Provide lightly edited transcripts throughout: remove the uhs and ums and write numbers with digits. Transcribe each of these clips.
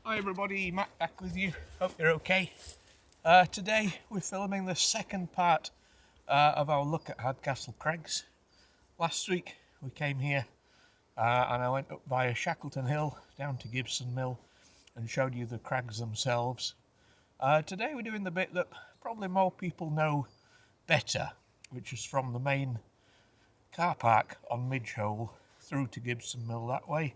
Hi everybody, Matt back with you. Hope you're okay. Today we're filming the second part of our look at Hardcastle Crags. Last week we came here and I went up via Shackleton Hill down to Gibson Mill and showed you the crags themselves. Today we're doing the bit that probably more people know better, which is from the main car park on Midgehole through to Gibson Mill that way,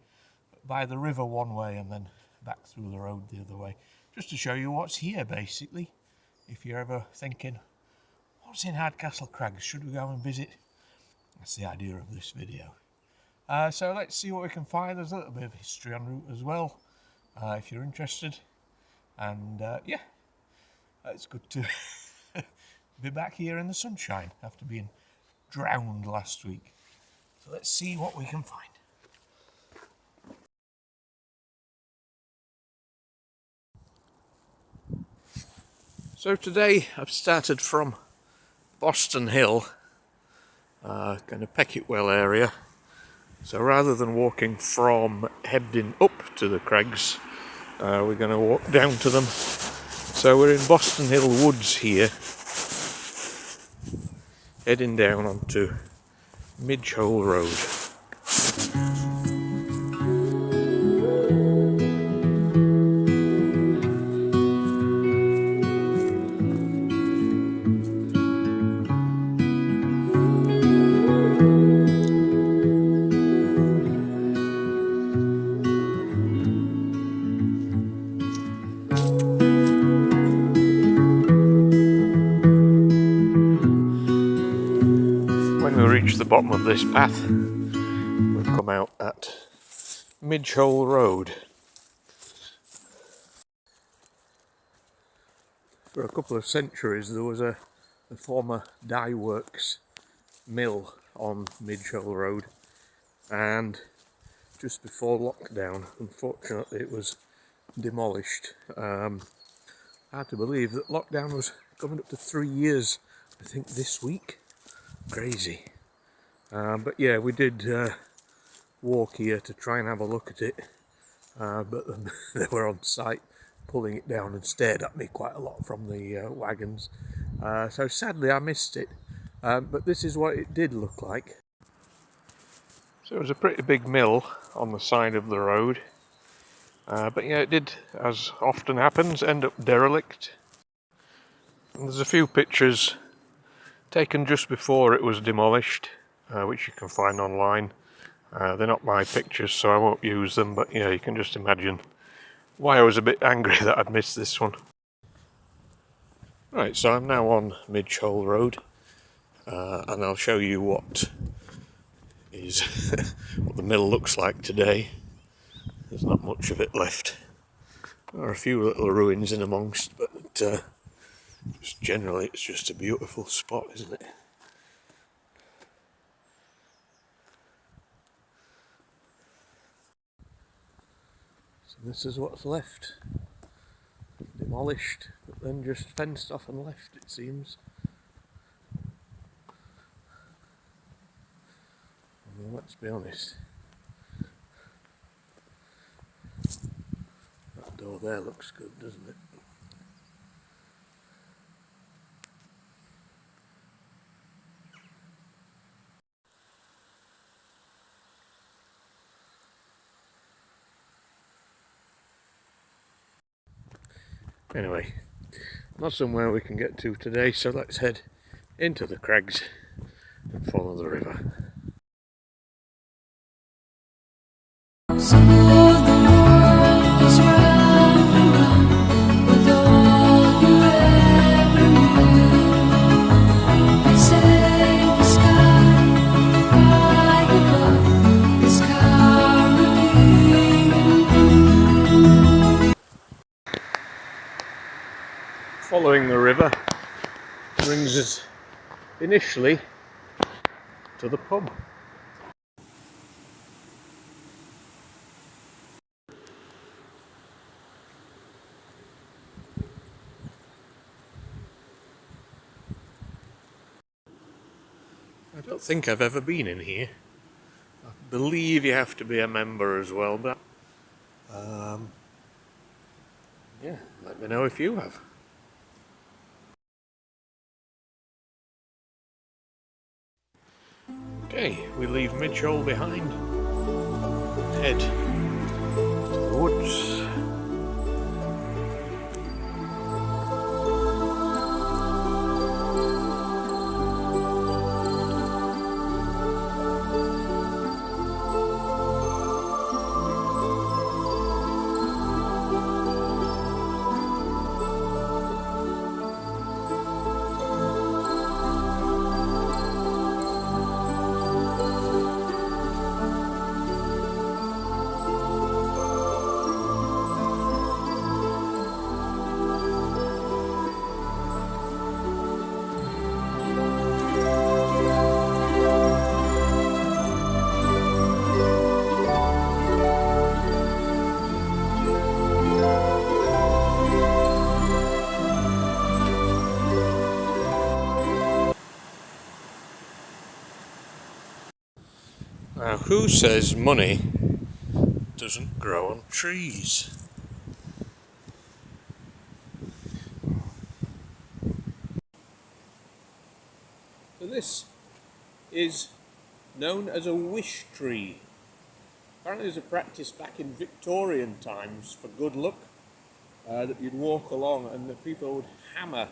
by the river one way and then back through the road the other way, just to show you what's here basically. If you're ever thinking, what's in Hardcastle Crags, should we go and visit? That's the idea of this video. So let's see what we can find. There's a little bit of history en route as well, if you're interested. And yeah, it's good to be back here in the sunshine after being drowned last week. So let's see what we can find. So today I've started from Boston Hill, kind of Pecketwell area. So rather than walking from Hebden up to the crags, we're going to walk down to them. So we're in Boston Hill Woods here, heading down onto Midgehole Road. When we reach the bottom of this path, we'll come out at Midgehole Road. For a couple of centuries there was a former dye works mill on Midgehole Road, and just before lockdown, unfortunately, it was demolished. Hard to believe that lockdown was coming up to 3 years, I think, this week. Crazy. But yeah, we did walk here to try and have a look at it, but they were on site pulling it down and stared at me quite a lot from the wagons. So sadly I missed it, but this is what it did look like. So it was a pretty big mill on the side of the road, but yeah, it did, as often happens, end up derelict. And there's a few pictures taken just before it was demolished, which you can find online. They're not my pictures, so I won't use them, but yeah, you can just imagine why I was a bit angry that I'd missed this one. Right, so I'm now on Midgehole Road, and I'll show you what is what the mill looks like today. There's not much of it left. There are a few little ruins in amongst, but just generally it's just a beautiful spot, isn't it? So this is what's left. Demolished, but then just fenced off and left, it seems. Well, let's be honest. That door there looks good, doesn't it? Anyway, not somewhere we can get to today, so let's head into the crags and follow the river. So the world is round and round with all you ever knew. They say the sky high above is Caribbean. Following the river brings us initially to the pub. I don't think I've ever been in here. I believe you have to be a member as well, but Yeah, let me know if you have. Okay, we leave Midgehole behind. Head to the woods. Now, who says money doesn't grow on trees? So this is known as a wish tree. Apparently there's a practice back in Victorian times for good luck, that you'd walk along and the people would hammer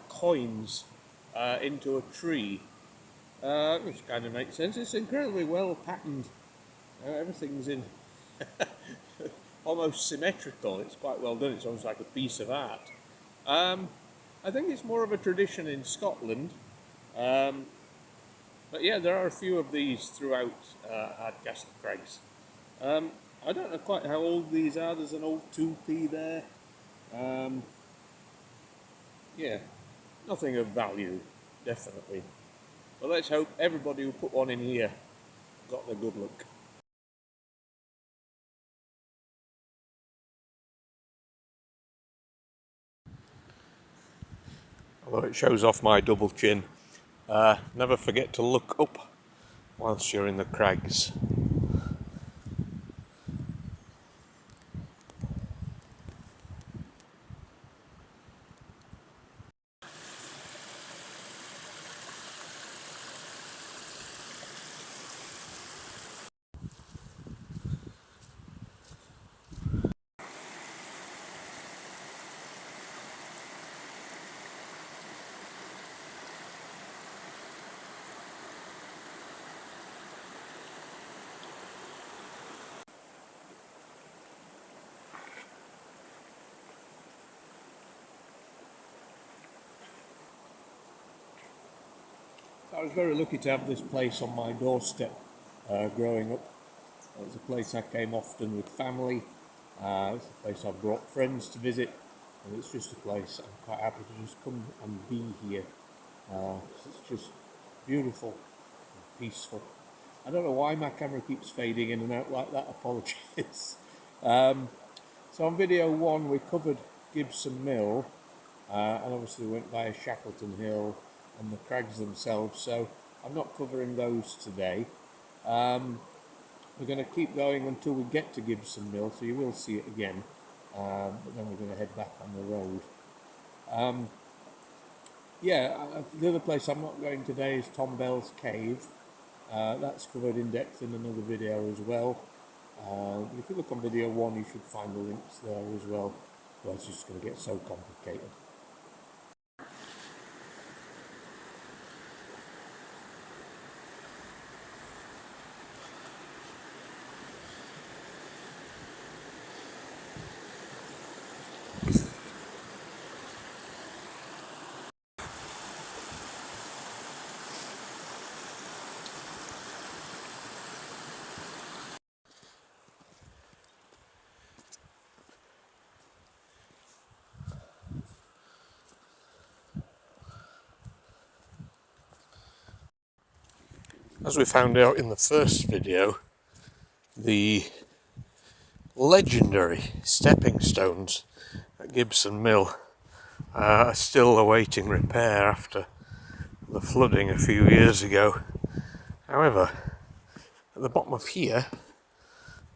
coins into a tree, which kind of makes sense. It's incredibly well patterned. Everything's in almost symmetrical. It's quite well done. It's almost like a piece of art. I think it's more of a tradition in Scotland. But yeah, there are a few of these throughout Hardcastle Crags. I don't know quite how old these are. There's an old 2p there. Yeah, nothing of value, definitely. But let's hope everybody who put one in here got the good luck. Although it shows off my double chin, never forget to look up whilst you're in the crags. I was very lucky to have this place on my doorstep growing up. It was a place I came often with family. It's a place I brought friends to visit, and it's just a place I'm quite happy to just come and be here. It's just beautiful and peaceful. I don't know why my camera keeps fading in and out like that, apologies. So on video 1 we covered Gibson Mill, and obviously we went via Shackleton Hill and the crags themselves, so I'm not covering those today. We're going to keep going until we get to Gibson Mill, so you will see it again, but then we're going to head back on the road. The other place I'm not going today is Tom Bell's Cave. That's covered in depth in another video as well. If you look on video 1 you should find the links there as well, well, it's just going to get so complicated. As we found out in the first video, the legendary stepping stones at Gibson Mill are still awaiting repair after the flooding a few years ago. However, at the bottom of here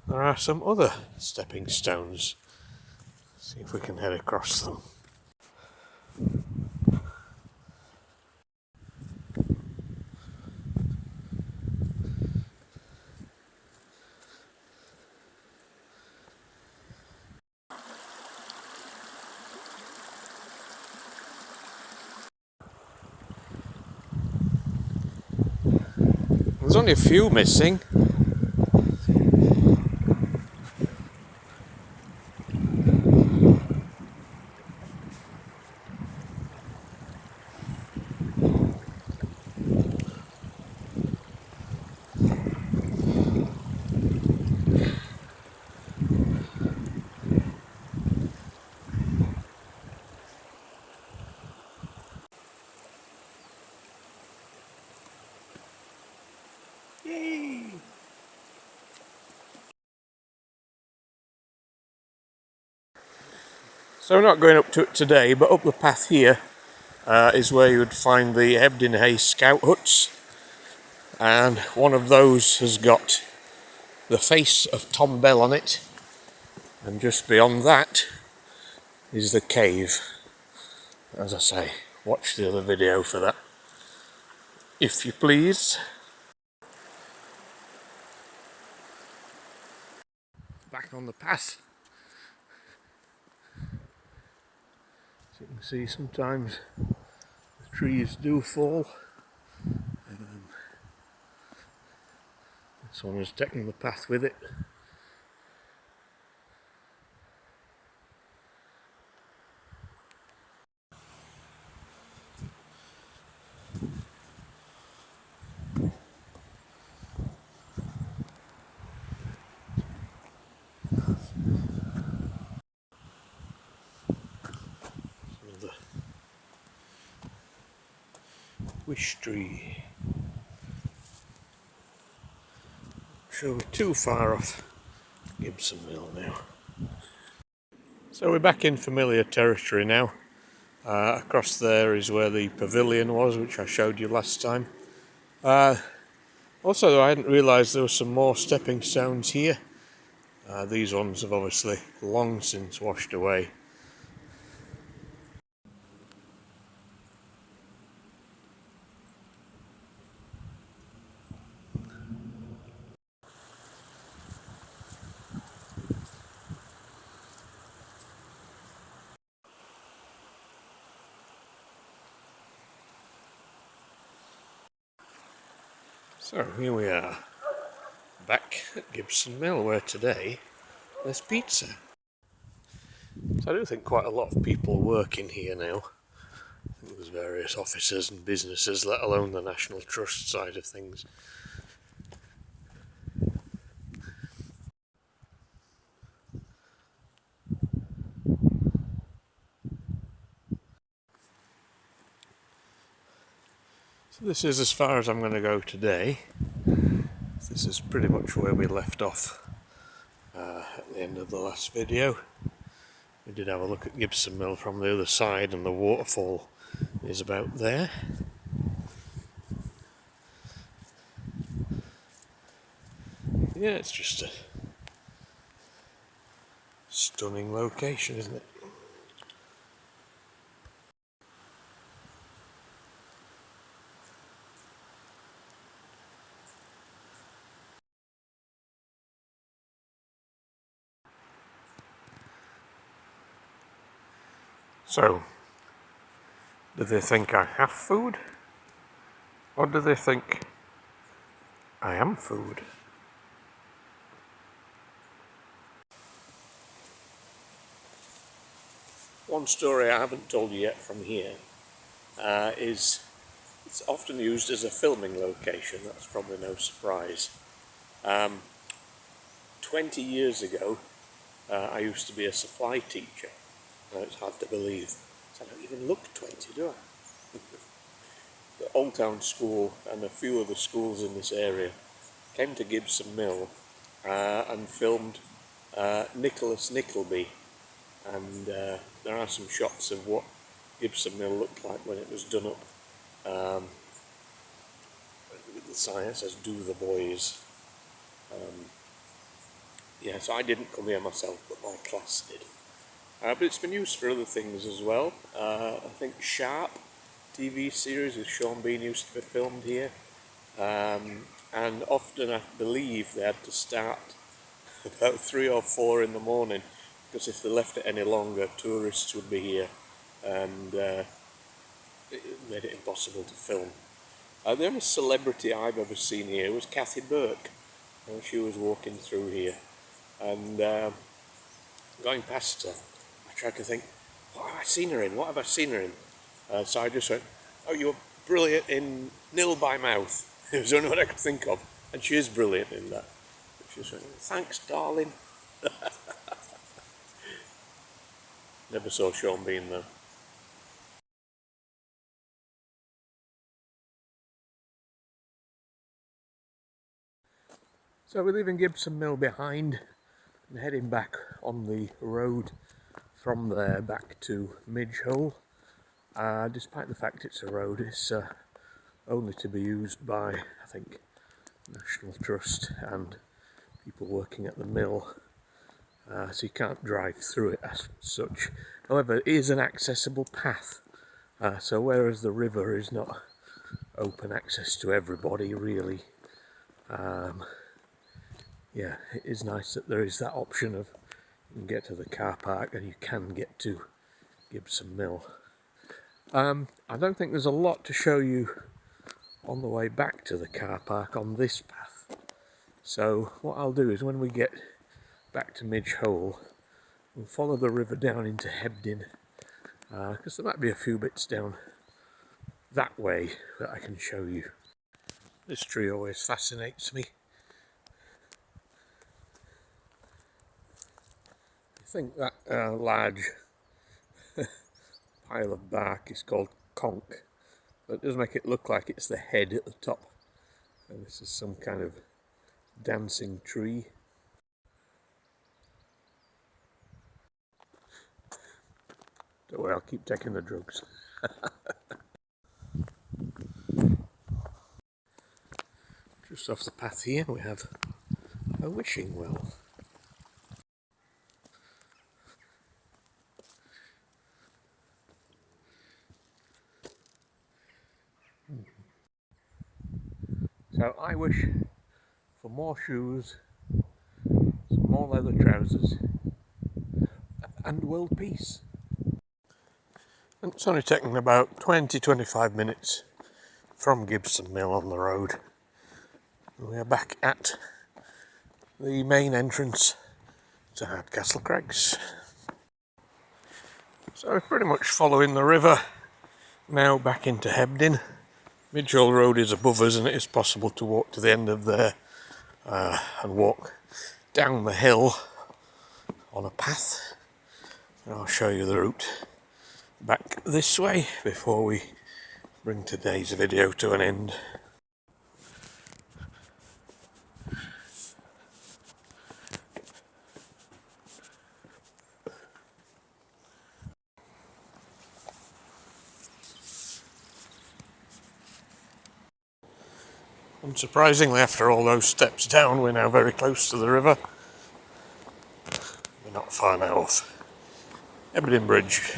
there are some other stepping stones. See if we can head across them. There's only a few missing. Yay! So we're not going up to it today, but up the path here is where you would find the Hebden scout huts, and one of those has got the face of Tom Bell on it, and just beyond that is the cave. As I say, watch the other video for that, if you please. Back on the path. As you can see, sometimes the trees do fall. This one is taking the path with it. Another wish tree. Sure, we're too far off Gibson Mill now. So we're back in familiar territory now. Across there is where the pavilion was, which I showed you last time. Also, I hadn't realised there were some more stepping stones here. These ones have obviously long since washed away. So here we are, back at Gibson Mill, where today there's pizza. So I do think quite a lot of people work in here now. I think there's various offices and businesses, let alone the National Trust side of things. So this is as far as I'm going to go today. This is pretty much where we left off at the end of the last video. We did have a look at Gibson Mill from the other side, and the waterfall is about there. Yeah, it's just a stunning location, isn't it? So, do they think I have food? Or do they think I am food? One story I haven't told you yet from here is it's often used as a filming location. That's probably no surprise. 20 years ago, I used to be a supply teacher. Now it's hard to believe. I don't even look 20, do I? The Old Town School and a few other schools in this area came to Gibson Mill and filmed Nicholas Nickleby, and there are some shots of what Gibson Mill looked like when it was done up, with the sign that says "Do the Boys." Yeah, so I didn't come here myself, but my class did. but it's been used for other things as well. I think Sharp TV series with Sean Bean used to be filmed here, and often I believe they had to start about 3 or 4 in the morning, because if they left it any longer, tourists would be here, and it made it impossible to film. The only celebrity I've ever seen here was Kathy Burke. She was walking through here, and going past her, I tried to think, what have I seen her in? What have I seen her in? So I just went, oh, you're brilliant in Nil by Mouth. It was the only one I could think of, and she is brilliant in that. She just went, thanks, darling. Never saw Sean Bean though. So we're leaving Gibson Mill behind and heading back on the road from there back to Midgehole. Despite the fact it's a road, it's only to be used by, I think, National Trust and people working at the mill, so you can't drive through it as such. However, it is an accessible path, so whereas the river is not open access to everybody really, yeah, it is nice that there is that option of you can get to the car park and you can get to Gibson Mill. I don't think there's a lot to show you on the way back to the car park on this path, so what I'll do is when we get back to Midgehole, we'll follow the river down into Hebden, because there might be a few bits down that way that I can show you. This tree always fascinates me. I think that large pile of bark is called conch, but it does make it look like it's the head at the top, and this is some kind of dancing tree. Don't worry, I'll keep taking the drugs. Just off the path here we have a wishing well. So I wish for more shoes, some more leather trousers, and world peace. And it's only taken about 20-25 minutes from Gibson Mill on the road. We are back at the main entrance to Hardcastle Crags. So we're pretty much following the river now back into Hebden. Midgehole Road is above us, and it is possible to walk to the end of there and walk down the hill on a path. And I'll show you the route back this way before we bring today's video to an end. Unsurprisingly, after all those steps down, we're now very close to the river. We're not far now off Hebden Bridge.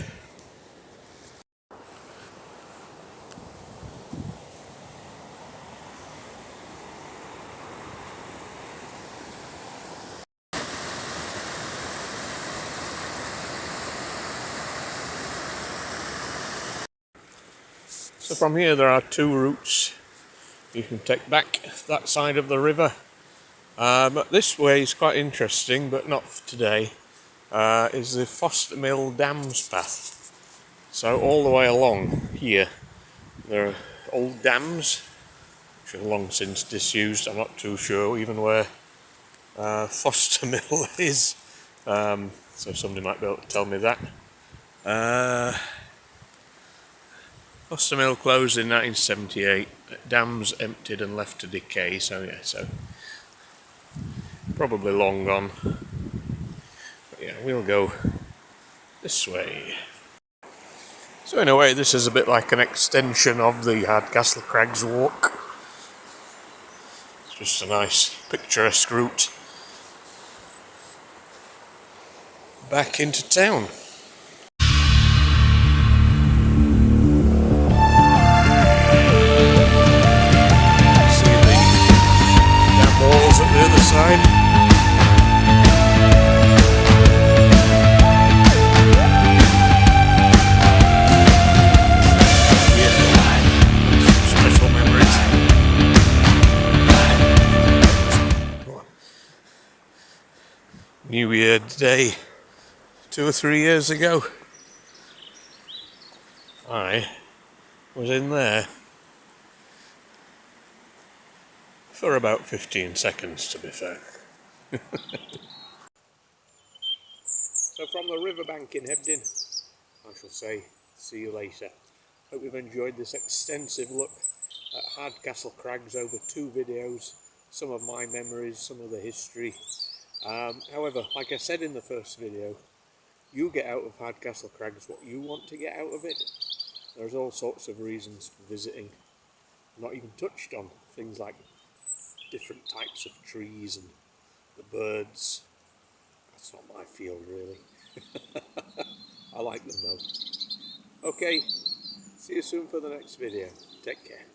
So from here there are two routes you can take back that side of the river. But this way is quite interesting, but not for today, is the Foster Mill Dams path. So all the way along here there are old dams which are long since disused. I'm not too sure even where Foster Mill is, so somebody might be able to tell me that. Foster Mill closed in 1978, dams emptied and left to decay, so yeah, so probably long gone. But yeah, we'll go this way. So in a way this is a bit like an extension of the Hardcastle Crags walk. It's just a nice picturesque route back into town. New Year Day 2 or 3 years ago. I was in there for about 15 seconds, to be fair. So from the riverbank in Hebden, I shall say, see you later. Hope you've enjoyed this extensive look at Hardcastle Crags over 2 videos, some of my memories, some of the history. However, like I said in the first video, you get out of Hardcastle Crags what you want to get out of it. There's all sorts of reasons for visiting. I've not even touched on things like different types of trees and the birds. That's not my field really. I like them though. Okay, see you soon for the next video. Take care.